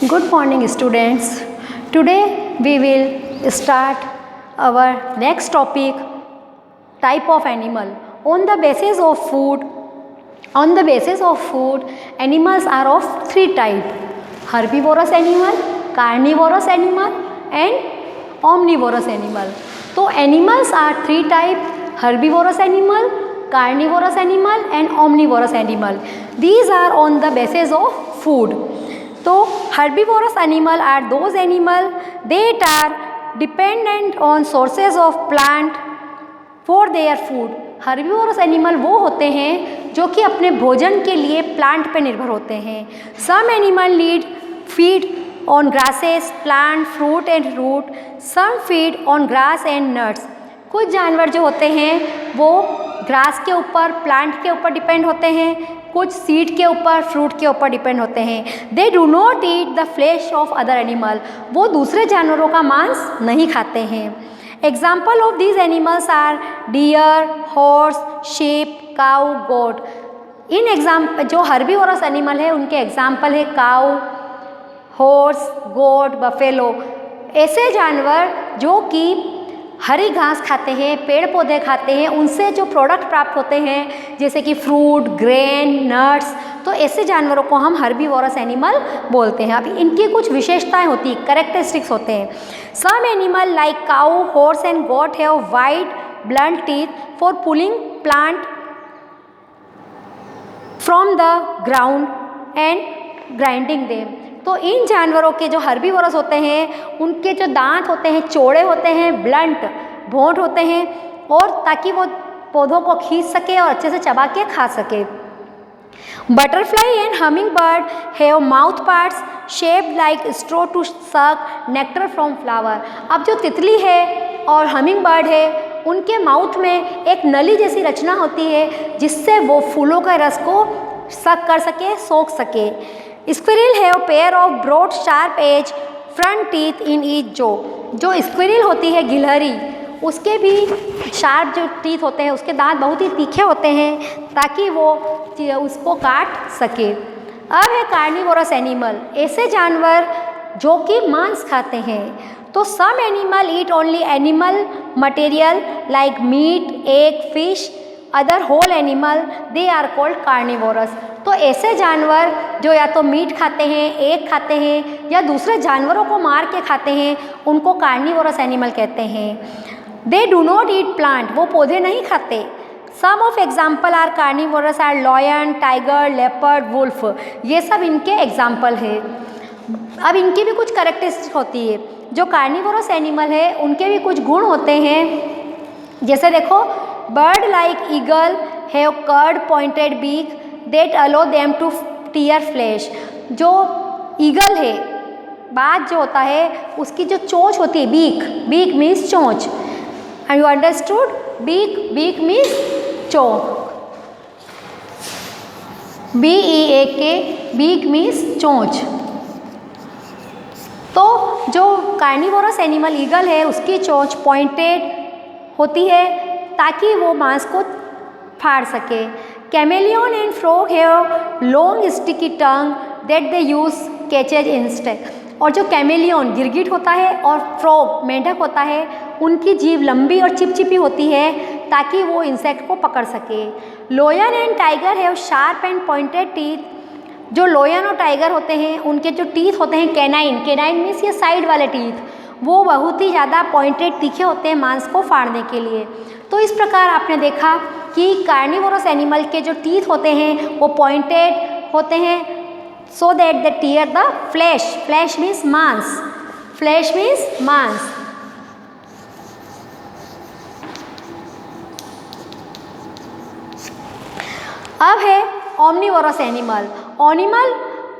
Good morning, students. Today we will start our next topic, type of animal. On the basis of food, animals are of three types: herbivorous animal, carnivorous animal, and omnivorous animal. So animals are three types: herbivorous animal, carnivorous animal, and omnivorous animal. These are on the basis of food. तो herbivorous animal are those animal that are dependent on sources of plant for their food. herbivorous animal वो होते हैं जो कि अपने भोजन के लिए प्लांट पे निर्भर होते हैं. Some animal feed on grasses, plant, fruit and root. Some feed on grass and nuts. कुछ जानवर जो होते हैं वो ग्रास के ऊपर, प्लांट के ऊपर डिपेंड होते हैं, कुछ सीड के ऊपर, फ्रूट के ऊपर डिपेंड होते हैं. They do not eat the flesh of other animal. वो दूसरे जानवरों का मांस नहीं खाते हैं. Example of these animals are deer, horse, sheep, cow, goat. इन एग्जाम्पल जो हर्बीवोरस एनिमल है उनके एग्जाम्पल है काऊ, हॉर्स, गोट, बफेलो. ऐसे जानवर जो कि हरी घास खाते हैं, पेड़ पौधे खाते हैं, उनसे जो प्रोडक्ट प्राप्त होते हैं जैसे कि फ्रूट, ग्रेन, नट्स, तो ऐसे जानवरों को हम हर्बीवोरस एनिमल बोलते हैं. अभी इनकी कुछ विशेषताएं होती हैं, कैरेक्टरिस्टिक्स होते हैं. Some animal like cow, horse and goat have wide blunt teeth for pulling plant from the ground and grinding them. तो इन जानवरों के जो हर्बीवोरस होते हैं उनके जो दांत होते हैं चौड़े होते हैं, ब्लंट भोंट होते हैं, और ताकि वो पौधों को खींच सके और अच्छे से चबा के खा सके. Butterfly and humming bird have mouth parts shaped like straw to suck nectar from flower. अब जो तितली है और हमिंग बर्ड है उनके माउथ में एक नली जैसी रचना होती है जिससे वो फूलों का रस को सक कर सके, सोख सके. Squirrel have pair of broad sharp edge front teeth in each jaw. जो स्क्विरल होती है गिलहरी, उसके भी शार्प जो टीथ होते हैं, उसके दांत बहुत ही तीखे होते हैं ताकि वो उसको काट सके. अब है कार्निवोरस एनिमल, ऐसे जानवर जो कि मांस खाते हैं. तो some animal eat only animal material like meat, egg, fish. Other whole animal they are called carnivorous. तो ऐसे जानवर जो या तो मीट खाते हैं, एग खाते हैं, या दूसरे जानवरों को मार के खाते हैं, उनको कार्निवोरस एनिमल कहते हैं. They do not eat plant, वो पौधे नहीं खाते. Some of example are carnivorous are lion, tiger, leopard, wolf. ये सब इनके एग्जाम्पल है. अब इनकी भी कुछ कैरेक्टरिस्टिक होती है. जो कार्निवोरस एनिमल है उनके भी कुछ गुण होते हैं. जैसे देखो, bird like eagle have curved pointed beak that allow them to tear flesh. जो ईगल है, बाज जो होता है, उसकी जो चोंच होती है, बीक मीन्स चोंच. And you understood, beak means चोंच, BEAK, बीक मीन्स चोंच. तो जो कार्निवोरस एनिमल ईगल है उसकी चोंच पॉइंटेड होती है ताकि वो मांस को फाड़ सके. Chameleon and frog have long sticky tongue that they use catches insect. और जो कैमेलियन गिरगिट होता है और फ्रॉग मेंढक होता है, उनकी जीभ लंबी और चिपचिपी होती है ताकि वो इंसेक्ट को पकड़ सके. लोयन and tiger have sharp and pointed teeth. जो लोयन और टाइगर होते हैं उनके जो टीथ होते हैं कैनाइन मीन्स ये साइड वाले टीथ, वो बहुत ही ज़्यादा पॉइंटेड तीखे होते हैं मांस को फाड़ने के लिए. तो इस प्रकार आपने देखा कि कार्निवोरस एनिमल के जो टीथ होते हैं वो पॉइंटेड होते हैं so that they tier the flash means मांस. अब है omnivorous animal.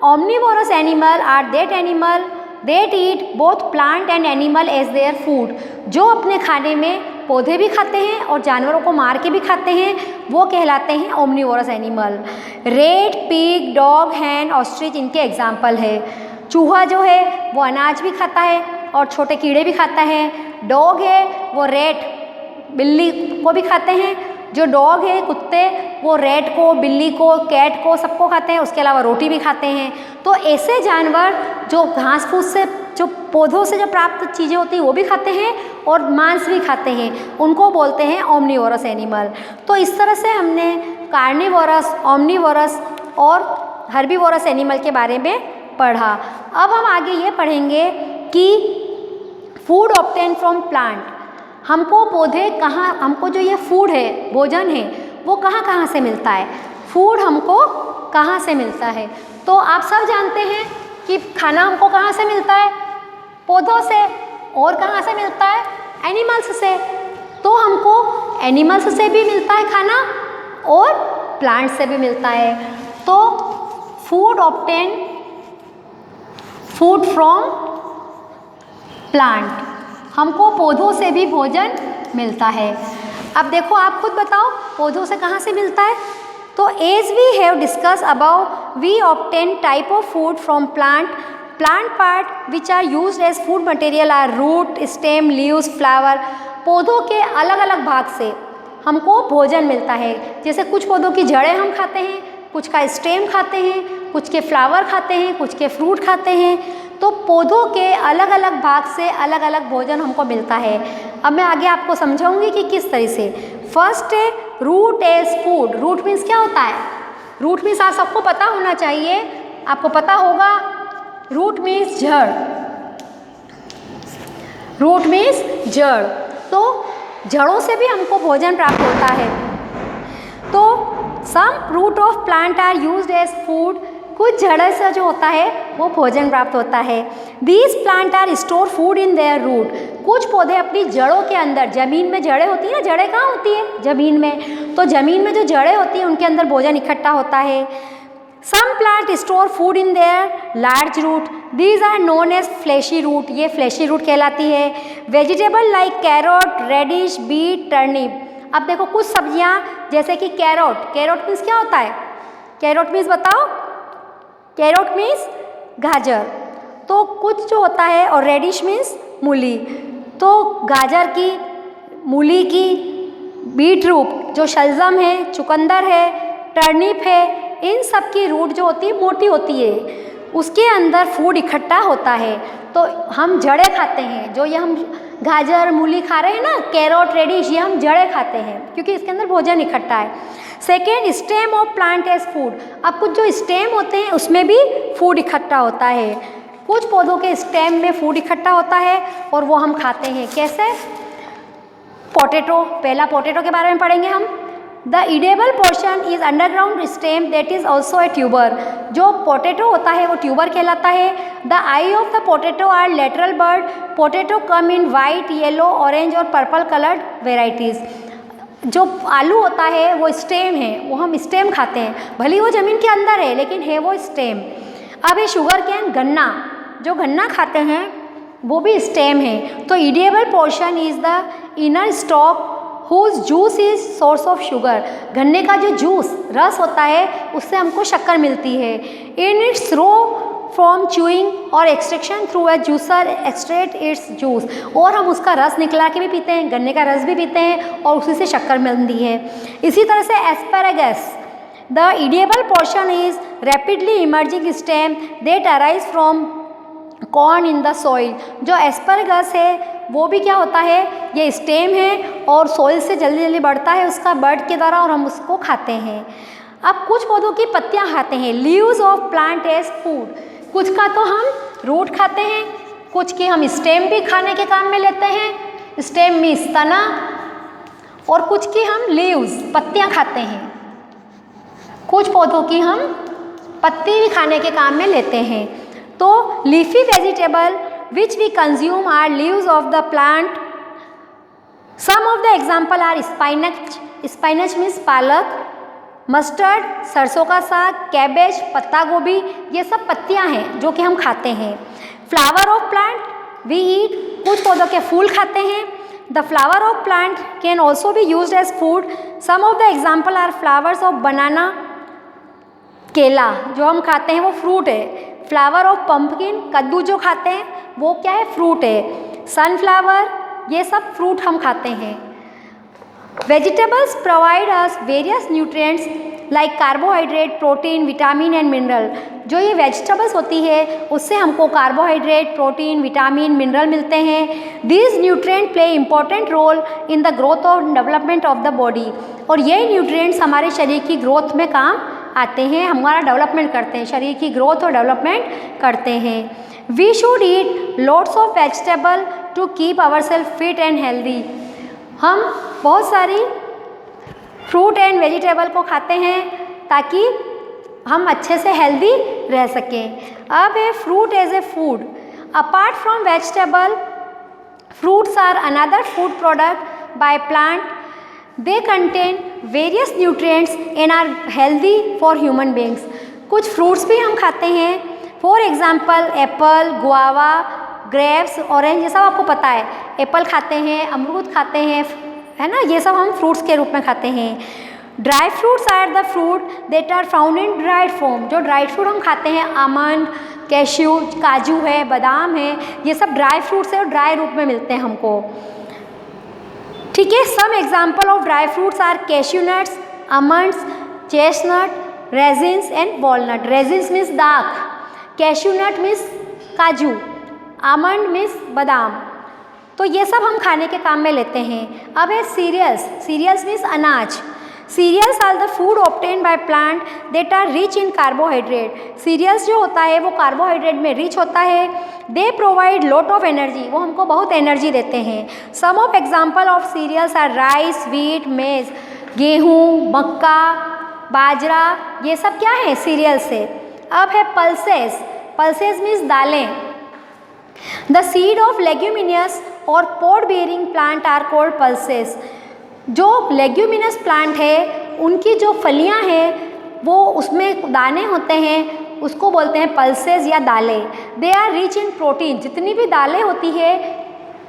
Omnivorous animal are that animal that eat both plant and animal as their food. जो अपने खाने में पौधे भी खाते हैं और जानवरों को मार के भी खाते हैं, वो कहलाते हैं omnivorous animal. Rat, pig, dog, hen, ostrich इनके एग्जाम्पल है. चूहा जो है वो अनाज भी खाता है और छोटे कीड़े भी खाता है. डॉग है वो रेट, बिल्ली को भी खाते हैं, जो डॉग है, कुत्ते, वो रैट को, बिल्ली को, कैट को, सबको खाते हैं, उसके अलावा रोटी भी खाते हैं। तो ऐसे जानवर जो घास फूस से, जो पौधों से जो प्राप्त चीज़ें होती हैं वो भी खाते हैं और मांस भी खाते हैं, उनको बोलते हैं ओमनीवोरस एनिमल। तो इस तरह से हमने कार्निवोरस, ओमनीवोरस और हर्बीवोरस एनिमल के बारे में पढ़ा। अब हम आगे ये पढ़ेंगे कि फूड ऑब्टेन फ्रॉम प्लांट, हमको पौधे कहाँ, हमको जो ये फूड है, भोजन है, वो कहाँ कहाँ से मिलता है, फूड हमको कहाँ से मिलता है। तो आप सब जानते हैं कि खाना हमको कहाँ से मिलता है, पौधों से, और कहाँ से मिलता है, एनिमल्स से। तो हमको एनिमल्स से भी मिलता है खाना और प्लांट से भी मिलता है। तो food obtain, food from plant, हमको पौधों से भी भोजन मिलता है। अब देखो, आप खुद बताओ पौधों से कहाँ से मिलता है। तो as we have discuss about, we obtain type of food from plant. Plant part which are used as food material are root, stem, leaves, flower. पौधों के अलग अलग भाग से हमको भोजन मिलता है। जैसे कुछ पौधों की जड़ें हम खाते हैं, कुछ का स्टेम खाते हैं, कुछ के फ्लावर खाते हैं, कुछ के फ्रूट खाते हैं। तो पौधों के अलग अलग भाग से अलग अलग भोजन हमको मिलता है। अब मैं आगे आपको समझाऊंगी कि किस तरह से। फर्स्ट है root as food. Root means क्या होता है, रूट मीन्स आप सबको पता होना चाहिए, आपको पता होगा, रूट मीन्स जड़, रूट मीन्स जड़। तो जड़ों से भी हमको भोजन प्राप्त होता है। तो some root of plant are used as food, कुछ जड़ से जो होता है वो भोजन प्राप्त होता है। These plant are store food in their root, कुछ पौधे अपनी जड़ों के अंदर, जमीन में जड़ें होती है ना, जड़ें कहाँ होती है, जमीन में, तो जमीन में जो जड़ें होती हैं उनके अंदर भोजन इकट्ठा होता है। Some plant store food in their large root, these are known as fleshy root, ये फ्लैशी रूट कहलाती है। Vegetable like carrot, radish, beet, turnip. अब देखो कुछ सब्जियां जैसे कि कैरोट, कैरोट मीन्स क्या होता है, कैरोट मीन्स बताओ, कैरोट मीन्स गाजर। तो कुछ जो होता है, और रेडिश मीन्स मूली। तो गाजर की, मूली की, बीट रूट जो शलजम है, चुकंदर है, टर्निप है, इन सब की रूट जो होती है मोटी होती है, उसके अंदर फूड इकट्ठा होता है। तो हम जड़ें खाते हैं, जो ये हम गाजर, मूली खा रहे हैं ना, कैरोट, रेडिश, ये हम जड़ें खाते हैं क्योंकि इसके अंदर भोजन इकट्ठा है। Second, stem of plant as food. अब कुछ जो स्टेम होते हैं उसमें भी फूड इकट्ठा होता है। कुछ पौधों के स्टेम में फूड इकट्ठा होता है और वो हम खाते हैं। कैसे? पोटैटो, पहला पोटैटो के बारे में पढ़ेंगे हम। The edible portion is underground stem that is also a tuber, जो पोटैटो होता है वो ट्यूबर कहलाता है। The eye of the potato are lateral bud, potato come in white, yellow, orange और पर्पल कलर्ड वेराइटीज़। जो आलू होता है वो स्टेम है, वो हम स्टेम खाते हैं, भले वो ज़मीन के अंदर है लेकिन है वो स्टेम। अब ये शुगर कैन, गन्ना, जो गन्ना खाते हैं वो भी स्टेम है। तो edible portion is the inner stalk whose juice is source of sugar, गन्ने का जो जूस, रस होता है उससे हमको शक्कर मिलती है। In its raw from chewing और extraction through a juicer extract its juice, और हम उसका रस निकला के भी पीते हैं, गन्ने का रस भी पीते हैं और उसी से शक्कर मिलती है। इसी तरह से asparagus, the edible portion is rapidly emerging stem that arise from corn in the soil. जो एस्पैरागस है वो भी क्या होता है, ये स्टेम है और सॉइल से जल्दी जल्दी बढ़ता है उसका बर्ड के द्वारा और हम उसको खाते हैं। अब कुछ पौधों की पत्तियां खाते हैं, leaves of plant as food, कुछ का तो हम रूट खाते हैं, कुछ की हम स्टेम भी खाने के काम में लेते हैं, स्टेम मीन्स तना, और कुछ की हम लीव्स, पत्तियां खाते हैं। कुछ पौधों की हम पत्ती भी खाने के काम में लेते हैं। तो leafy vegetable which we consume are leaves of the plant. Some of the example are spinach, spinach means पालक, मस्टर्ड, सरसों का साग, कैबेज, पत्ता गोभी, ये सब पत्तियां हैं जो कि हम खाते हैं। Flower of plant we eat, कुछ पौधों के फूल खाते हैं। The flower of plant can also be used as food. Some of the example are flowers of banana, केला जो हम खाते हैं वो फ्रूट है। फ्लावर ऑफ पंपकिन, कद्दू जो खाते हैं वो क्या है, फ्रूट है। सनफ्लावर, ये सब फ्रूट हम खाते हैं। Vegetables provide us various nutrients like carbohydrate, protein, vitamin and mineral. जो ये वेजिटेबल्स होती है उससे हमको कार्बोहाइड्रेट, प्रोटीन, विटामिन, मिनरल मिलते हैं. These nutrients play important role in the growth और डेवलपमेंट ऑफ द बॉडी. और ये न्यूट्रिएंट्स हमारे शरीर की ग्रोथ में काम आते हैं, हमारा डेवलपमेंट करते हैं, शरीर की ग्रोथ और डेवलपमेंट करते हैं. We should eat lots of vegetable to keep ourselves fit and healthy. हम बहुत सारी फ्रूट एंड वेजिटेबल को खाते हैं ताकि हम अच्छे से हेल्दी रह सकें. अब है fruit as a food. Apart from vegetable, fruits are another food product by plant. They contain various nutrients and are healthy for human beings. कुछ फ्रूट्स भी हम खाते हैं, for example apple, guava, grapes, orange, ये सब आपको पता है. एप्पल खाते हैं, अमरूद खाते हैं, है ना, ये सब हम फ्रूट्स के रूप में खाते हैं. Dry fruits are the fruit that are found in dried form. जो ड्राइड फ्रूट हम खाते हैं, आमंड, कैश्यू, काजू है, बादाम है, ये सब ड्राई फ्रूट्स है और ड्राई रूप में मिलते हैं हमको. ठीक है. Some example of dry fruits are cashew nuts, almonds, chestnut, raisins and walnut. Raisins means दाख, कैश्यू नट मीन्स काजू, आमंड मीन्स बादाम. तो ये सब हम खाने के काम में लेते हैं. अब है सीरियल्स. सीरियल्स मीन्स अनाज. Cereals are the food obtain by plant that are rich in carbohydrate. Cereals जो होता है वो कार्बोहाइड्रेट में रिच होता है. They provide lot of energy. वो हमको बहुत एनर्जी देते हैं. Some of example of cereals are rice, wheat, maize. गेहूँ, मक्का, बाजरा, ये सब क्या है, सीरियल्स है. अब है पल्सेस. पल्सेस मीन्स दालें. द सीड ऑफ लेग्यूमिनियस और pod bearing plant are called pulses. जो लेग्यूमिनस प्लांट है उनकी जो फलियां हैं वो उसमें दाने होते हैं, उसको बोलते हैं पल्सेस या दालें. They are rich in protein. जितनी भी दालें होती है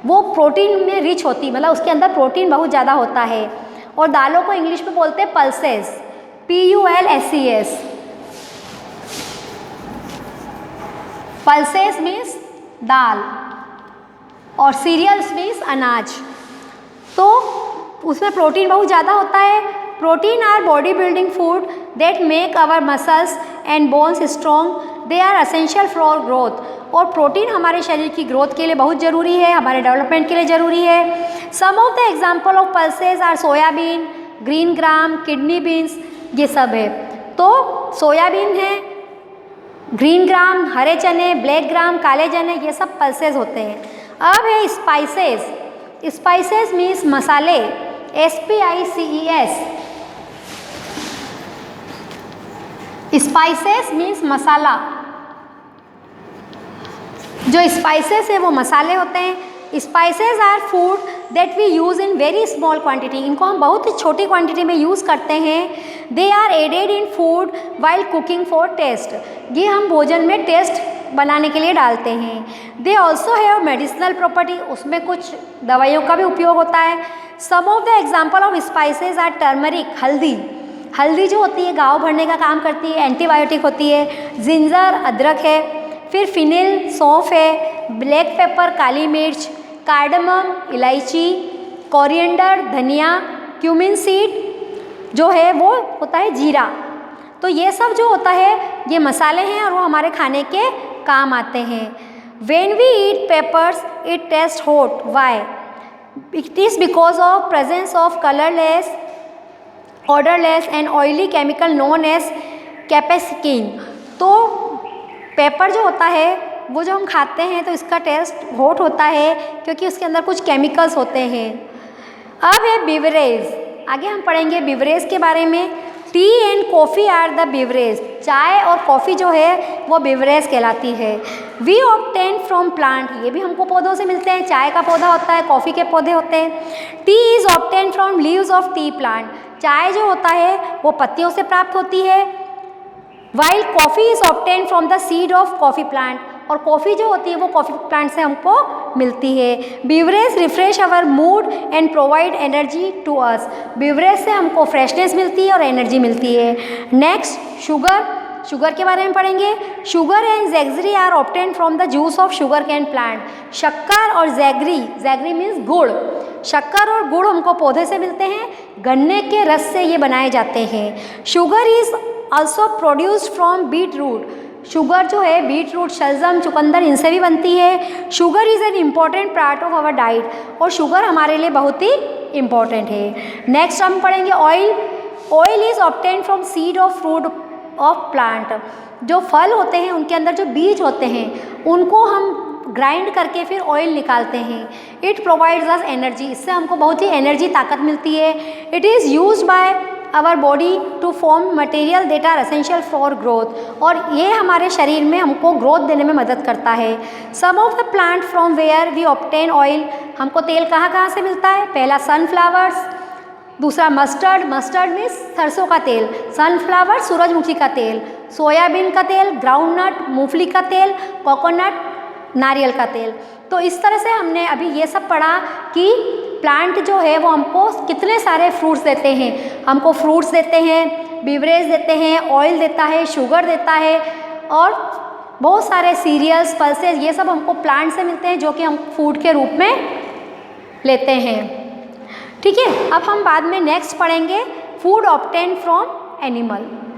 वो प्रोटीन में रिच होती, मतलब उसके अंदर प्रोटीन बहुत ज़्यादा होता है. और दालों को इंग्लिश में बोलते हैं पल्सेस, PULSES. पल्सेस मीन्स दाल और सीरियल्स मीन्स अनाज. तो उसमें प्रोटीन बहुत ज़्यादा होता है. Protein are body building food that make our muscles and bones strong. They are essential for growth. और प्रोटीन हमारे शरीर की ग्रोथ के लिए बहुत ज़रूरी है, हमारे डेवलपमेंट के लिए ज़रूरी है. Some of the example of pulses are soybean, green gram, kidney beans, ये सब है. तो सोयाबीन है, ग्रीन ग्राम, हरे चने, ब्लैक ग्राम, काले चने, ये सब पल्सेस होते हैं. अब है स्पाइसेस. स्पाइसेस मीन्स मसाले, SPICES. स्पाइसेस मीन्स मसाला. जो स्पाइसेस है वो मसाले होते हैं. Spices are food that we use in very small quantity. इनको हम बहुत ही छोटी क्वांटिटी में यूज़ करते हैं. They are added in food while cooking for taste. ये हम भोजन में टेस्ट बनाने के लिए डालते हैं. They also have medicinal property. उसमें कुछ दवाइयों का भी उपयोग होता है. Some of the example of spices are turmeric. हल्दी. हल्दी जो होती है घाव भरने का काम करती है, एंटीबायोटिक होती है. जिंजर, अदरक है. फिर फिनिल, सौंफ है. ब्लैक पेपर, काली मिर्च. कार्डमम, इलायची. कोरिएंडर, धनिया. क्यूमिन सीड जो है वो होता है जीरा. तो ये सब जो होता है ये मसाले हैं और वो हमारे खाने के काम आते हैं. When we eat peppers, it tastes hot. Why? It is because of presence of colorless, odorless and oily chemical known as capsaicin. तो पेपर जो होता है वो जो हम खाते हैं तो इसका टेस्ट हॉट होता है क्योंकि उसके अंदर कुछ केमिकल्स होते हैं. अब है बिवरेज. आगे हम पढ़ेंगे बिवरेज के बारे में. Tea and coffee are the beverage. चाय और कॉफ़ी जो है वो बिवरेज कहलाती है. We obtain from plant. ये भी हमको पौधों से मिलते हैं. चाय का पौधा होता है, कॉफ़ी के पौधे होते हैं. T is obtain from leaves of T plant. चाय जो होता है वो पत्तियों से प्राप्त होती है. While coffee is obtain from the seed of coffee plant. और कॉफ़ी जो होती है वो कॉफ़ी प्लांट से हमको मिलती है. Beverage refresh our mood and provide energy to us. Beverage से हमको फ्रेशनेस मिलती है और एनर्जी मिलती है. Next sugar. शुगर के बारे में पढ़ेंगे। Sugar and jaggery are obtain from the juice of sugar cane plant. शक्कर और जैगरी मीन्स गुड़। शक्कर और गुड़ हमको पौधे से मिलते हैं, गन्ने के रस से ये बनाए जाते हैं। Sugar is also produced from beet root. Sugar जो है बीट रूट, शलजम, चुकंदर, इनसे भी बनती है। Sugar is an important part of our diet, और शुगर हमारे लिए बहुत ही इम्पॉर्टेंट है। नेक्स्ट हम पढ़ेंगे oil. Oil is obtain from seed of fruit of plant. जो फल होते हैं उनके अंदर जो बीज होते हैं उनको हम ग्राइंड करके फिर ऑयल निकालते हैं। It provides us energy. इससे हमको बहुत ही एनर्जी, ताकत मिलती है। It is used by our body to form material that are essential for growth. और ये हमारे शरीर में हमको ग्रोथ देने में मदद करता है। Some of the plant from where we obtain oil. हमको तेल कहाँ कहाँ से मिलता है? पहला सनफ्लावर्स, दूसरा मस्टर्ड। मस्टर्ड मीन्स सरसों का तेल। सनफ्लावर सूरजमुखी का तेल। सोयाबीन का तेल, ग्राउंडनट मूंगफली का तेल, कोकोनट नारियल का तेल। तो इस तरह से हमने अभी ये सब पढ़ा कि प्लांट जो है वो हमको कितने सारे फ्रूट्स देते हैं। हमको फ्रूट्स देते हैं, बिवरेज देते हैं, ऑयल देता है, शुगर देता है, और बहुत सारे सीरियल्स, पल्सेस, ये सब हमको प्लांट से मिलते हैं जो कि हम फूड के रूप में लेते हैं। ठीक है, अब हम बाद में नेक्स्ट पढ़ेंगे फूड ऑब्टेन फ्रॉम एनिमल।